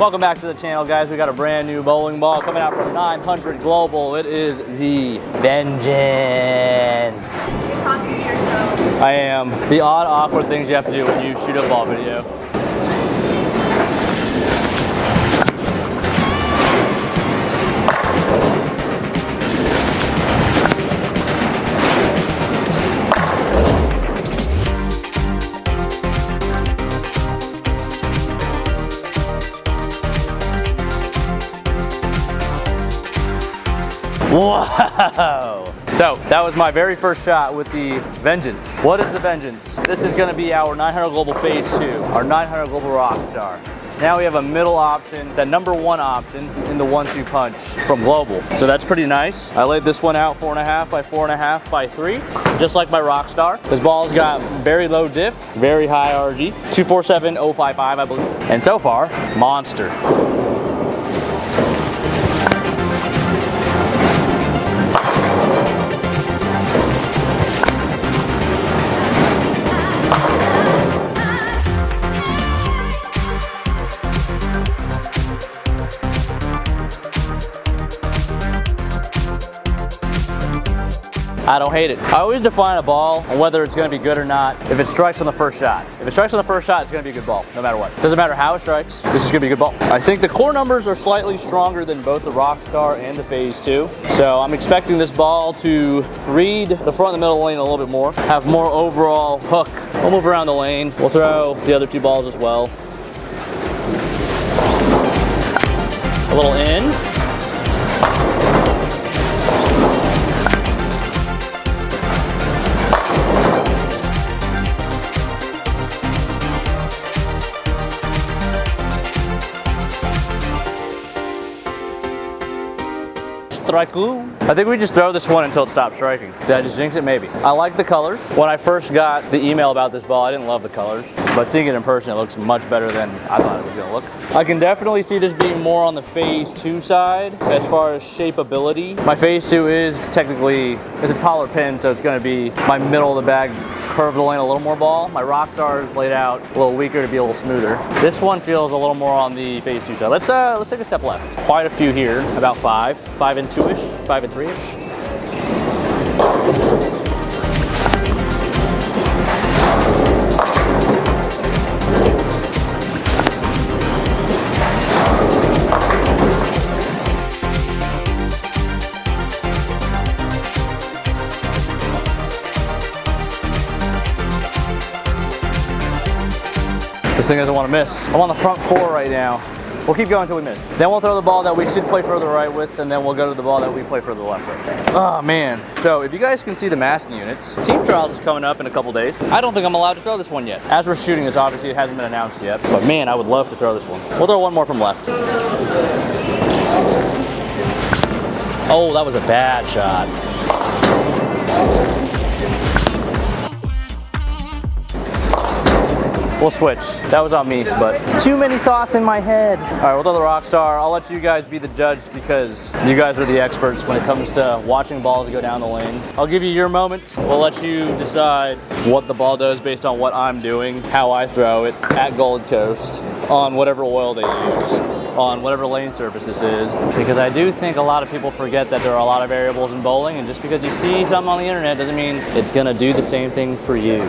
Welcome back to the channel, guys. We got a brand new bowling ball coming out from 900 Global. It is the Vengeance. You're talking to yourself. I am. The odd, awkward things you have to do when you shoot a ball video. Wow! So that was my very first shot with the Vengeance. What is the Vengeance? This is going to be our 900 Global Phaze II, our 900 Global Rockstar. Now we have a middle option, the #1 option in the 1-2 punch from Global. So that's pretty nice. I laid this one out 4.5 by 4.5 by 3, just like my Rockstar. This ball's got very low diff, very high RG, 247.055 I believe. And so far, monster. I don't hate it. I always define a ball on whether it's going to be good or not if it strikes on the first shot. If it strikes on the first shot, it's going to be a good ball, no matter what. Doesn't matter how it strikes, this is going to be a good ball. I think the core numbers are slightly stronger than both the Rockstar and the Phaze II. So I'm expecting this ball to read the front and the middle lane a little bit more, have more overall hook. We'll move around the lane. We'll throw the other two balls as well. A little in. I think we just throw this one until it stops striking. Did I just jinx it? Maybe. I like the colors. When I first got the email about this ball, I didn't love the colors, but seeing it in person, it looks much better than I thought it was gonna look. I can definitely see this being more on the Phaze II side as far as shapeability. My Phaze II is technically, it's a taller pin, so it's gonna be my middle of the bag, curve the lane a little more ball. My Rockstar is laid out a little weaker to be a little smoother. This one feels a little more on the Phaze II side. Let's take a step left. Quite a few here, about 5 and 2-ish, 5 and 3-ish. This thing doesn't want to miss. I'm on the front 4 right now. We'll keep going until we miss. Then we'll throw the ball that we should play further right with, and then we'll go to the ball that we play further left with. Oh man. So if you guys can see the masking units, team trials is coming up in a couple days. I don't think I'm allowed to throw this one yet. As we're shooting this, obviously it hasn't been announced yet, but man, I would love to throw this one. We'll throw one more from left. Oh, that was a bad shot. We'll switch. That was on me, but too many thoughts in my head. All right, we'll throw the Rockstar. I'll let you guys be the judge because you guys are the experts when it comes to watching balls go down the lane. I'll give you your moment. We'll let you decide what the ball does based on what I'm doing, how I throw it at Gold Coast, on whatever oil they use, on whatever lane surface this is, because I do think a lot of people forget that there are a lot of variables in bowling, and just because you see something on the internet doesn't mean it's gonna do the same thing for you.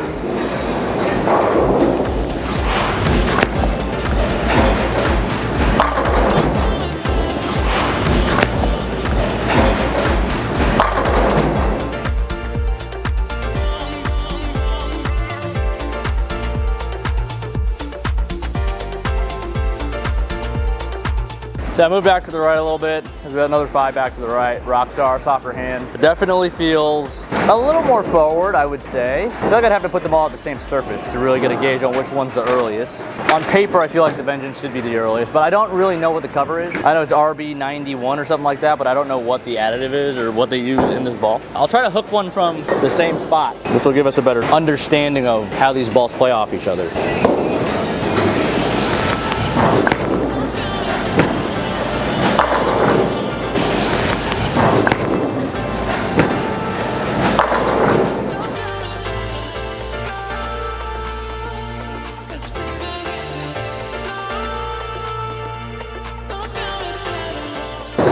So I moved back to the right a little bit. There's about another 5 back to the right. Rockstar, softer hand. It definitely feels a little more forward, I would say. I feel like I'd have to put them all at the same surface to really get a gauge on which one's the earliest. On paper, I feel like the Vengeance should be the earliest, but I don't really know what the cover is. I know it's RB91 or something like that, but I don't know what the additive is or what they use in this ball. I'll try to hook one from the same spot. This will give us a better understanding of how these balls play off each other.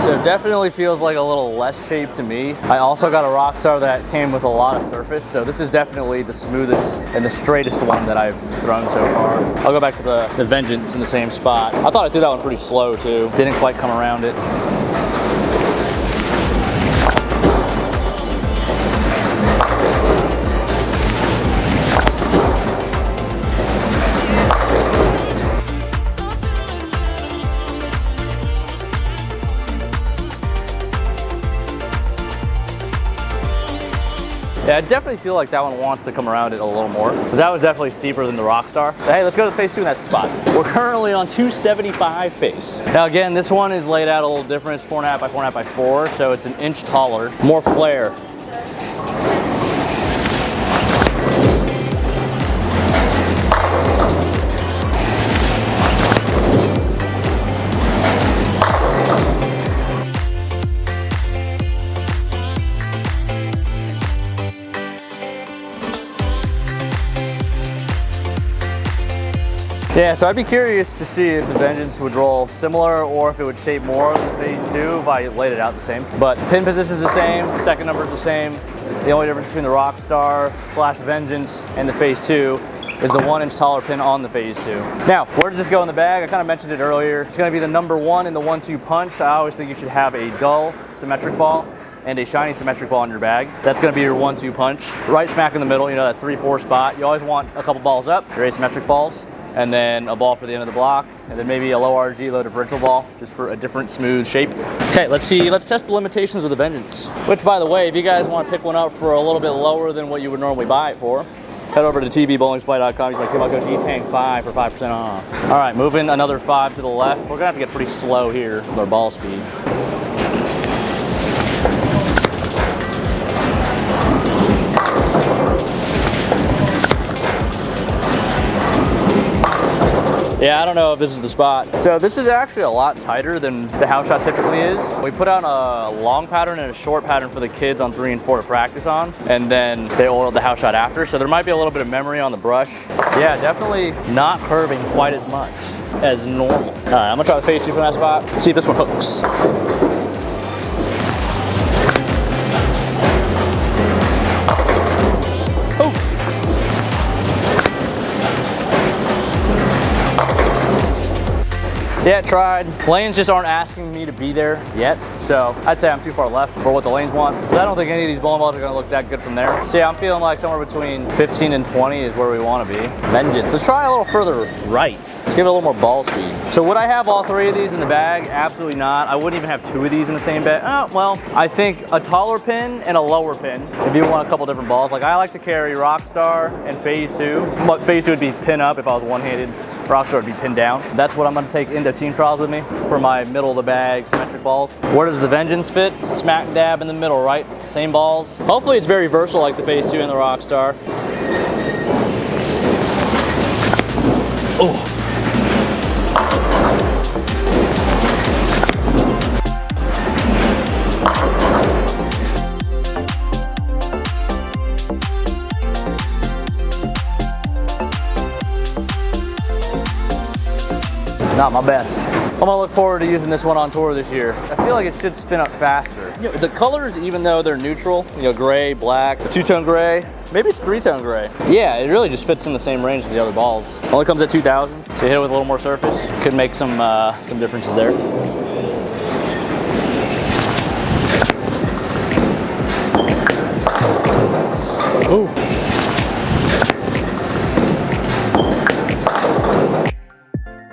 So it definitely feels like a little less shape to me. I also got a Rockstar that came with a lot of surface, so this is definitely the smoothest and the straightest one that I've thrown so far. I'll go back to the Vengeance in the same spot. I thought I threw that one pretty slow too. Didn't quite come around it. Yeah, I definitely feel like that one wants to come around it a little more, because that was definitely steeper than the Rockstar. But hey, let's go to the Phaze II in that spot. We're currently on 275 pace. Now again, this one is laid out a little different. It's 4.5 by 4.5 by 4, so it's an inch taller, more flare. Yeah, so I'd be curious to see if the Vengeance would roll similar or if it would shape more than the Phaze II if I laid it out the same. But pin position is the same, second number is the same. The only difference between the Rockstar / Vengeance and the Phaze II is the 1 inch taller pin on the Phaze II. Now, where does this go in the bag? I kind of mentioned it earlier. It's going to be the number 1 in the 1-2 punch. I always think you should have a dull symmetric ball and a shiny symmetric ball in your bag. That's gonna be your 1-2 punch. Right smack in the middle, you know, that 3-4 spot. You always want a couple balls up, your asymmetric balls, and then a ball for the end of the block, and then maybe a low RG, low differential ball, just for a different smooth shape. Okay, let's test the limitations of the Vengeance. Which, by the way, if you guys want to pick one up for a little bit lower than what you would normally buy it for, head over to tbowlingsupply.com. Use my coupon code DTANG5 for 5% off. All right, moving another 5 to the left. We're gonna have to get pretty slow here with our ball speed. Yeah, I don't know if this is the spot. So this is actually a lot tighter than the house shot typically is. We put out a long pattern and a short pattern for the kids on 3 and 4 to practice on, and then they oiled the house shot after. So there might be a little bit of memory on the brush. Yeah, definitely not curving quite as much as normal. All right, I'm gonna try the Phaze II from that spot. See if this one hooks. Yeah, tried. Lanes just aren't asking me to be there yet, so I'd say I'm too far left for what the lanes want. But I don't think any of these bowling balls are gonna look that good from there. So yeah, I'm feeling like somewhere between 15 and 20 is where we wanna be. Vengeance, let's try a little further right. Let's give it a little more ball speed. So would I have all 3 of these in the bag? Absolutely not. I wouldn't even have 2 of these in the same bag. Oh, well, I think a taller pin and a lower pin, if you want a couple different balls. Like I like to carry Rockstar and Phaze II, but Phaze II would be pin up if I was one-handed. Rockstar would be pinned down. That's what I'm gonna take into team trials with me for my middle of the bag symmetric balls. Where does the Vengeance fit? Smack dab in the middle, right? Same balls. Hopefully it's very versatile like the Phaze II and the Rockstar. Oh. Not my best. I'm gonna look forward to using this one on tour this year. I feel like it should spin up faster. You know, the colors, even though they're neutral, you know, gray, black, 2-tone gray, maybe it's 3-tone gray. Yeah, it really just fits in the same range as the other balls. Only comes at 2,000, so you hit it with a little more surface. Could make some differences there. Ooh.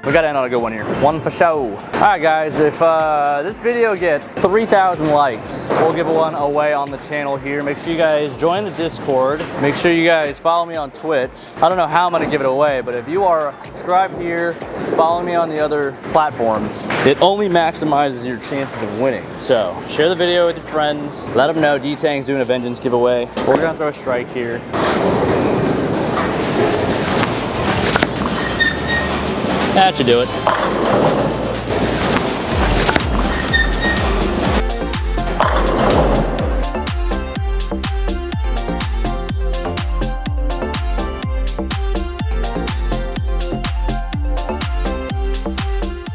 We gotta end on a good one here. One for show. All right, guys, if this video gets 3,000 likes, we'll give one away on the channel here. Make sure you guys join the Discord. Make sure you guys follow me on Twitch. I don't know how I'm gonna give it away, but if you are subscribed here, follow me on the other platforms, it only maximizes your chances of winning. So share the video with your friends. Let them know D-Tang's doing a Vengeance giveaway. We're gonna throw a strike here. That should do it.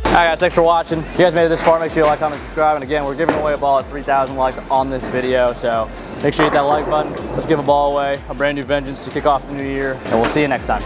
All right, guys, guys, thanks for watching. If you guys made it this far, make sure you like, comment, subscribe. And again, we're giving away a ball at 3,000 likes on this video. So make sure you hit that like button. Let's give a ball away, a brand new vengeance to kick off the new year. And we'll see you next time.